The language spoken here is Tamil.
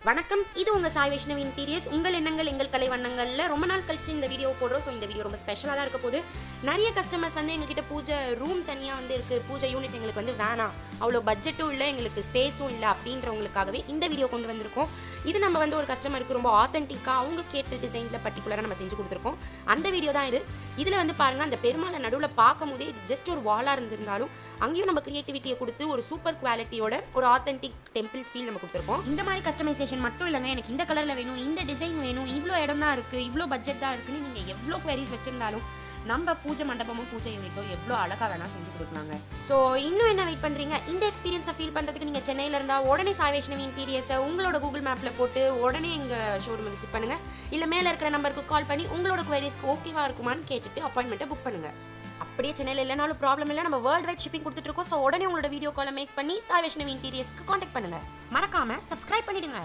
வணக்கம், இது உங்கள் சாய் வைஷ்ணவி இன்டீரியர்ஸ். உங்கள் எண்ணங்கள் எங்கள் கலை வண்ணங்களில் ரொம்ப நாள் கழிச்சு இந்த வீடியோ போடுறோம். ஸோ இந்த வீடியோ ரொம்ப ஸ்பெஷலாக தான் இருக்க போது. நிறைய கஸ்டமர்ஸ் வந்து எங்ககிட்ட பூஜை ரூம் தனியாக வந்து இருக்குது, பூஜை யூனிட் எங்களுக்கு வந்து வேணாம், அவ்வளோ பட்ஜெட்டும் இல்லை, எங்களுக்கு ஸ்பேஸும் இல்லை அப்படின்றவங்களுக்காகவே இந்த வீடியோ கொண்டு வந்திருக்கோம். இது நம்ம வந்து ஒரு கஸ்டமருக்கு ரொம்ப ஆத்தென்டிக்காக அவங்க கேட்ட டிசைனில் பர்டிகுலராக நம்ம செஞ்சு கொடுத்துருக்கோம். அந்த வீடியோ தான் இது. இதில் வந்து பாருங்கள், அந்த பெருமாளை நடுவில் பார்க்கும் போதே இது ஜஸ்ட் ஒரு வாலாக இருந்திருந்தாலும் அங்கேயும் நம்ம கிரியேட்டிவிட்டியை கொடுத்து ஒரு சூப்பர் குவாலிட்டியோட ஒரு ஆத்தென்டிக் டெம்பிள் ஃபீல் நம்ம கொடுத்துருக்கோம். இந்த மாதிரி கஸ்டமைசேஷன் மட்டும் இல்லைங்க, எனக்கு இந்த கலரில் வேணும், இந்த டிசைன் வேணும், இவ்வளோ இடம் தான் இருக்குது, இவ்வளோ பட்ஜெட் தான் இருக்குன்னு நீங்கள் எவ்வளோ குவரிஸ் வச்சுருந்தாலும் நம்ம பூஜை மண்டபமும் பூஜை யூனிட்டோ எவ்வளோ அழகாக வேணால் செஞ்சு கொடுக்கலாங்க. ஸோ இன்னும் என்ன வெயிட் பண்ணுறீங்க? இந்த எக்ஸ்பீரியன்ஸை ஃபீல் பண்ணுறதுக்கு நீங்கள் சென்னையில் இருந்தால் உடனே சாய் வைஷ்ணவி இன்டீரியர்ஸை உங்களோட கூகுள் மேப்பில் போட்டு உடனே எங்கள் ஷோரூமை விசிட் பண்ணுங்கள். இல்லை மேலே இருக்கிற நம்பருக்கு கால் பண்ணி உங்களோட குவரிஸ்க்கு ஓகேவா இருக்குமான்னு கேட்டுட்டு அப்பாயின்மெண்ட்டை புக் பண்ணுங்கள். அப்படியே சென்னையில் இல்லைனாலும் ப்ராப்ளம் இல்லை, நம்ம வேர்ல்டு வைட் ஷிப்பிங் கொடுத்துட்ருக்கோம். ஸோ உடனே உங்களோட வீடியோ காலை மேக் பண்ணி சாய் வைஷ்ணவி இன்டீரியர்ஸ்க்கு காண்டாக்ட் பண்ணுங்கள். மறக்காமல் சப்ஸ்கிரைப் பண்ணிவிடுங்க.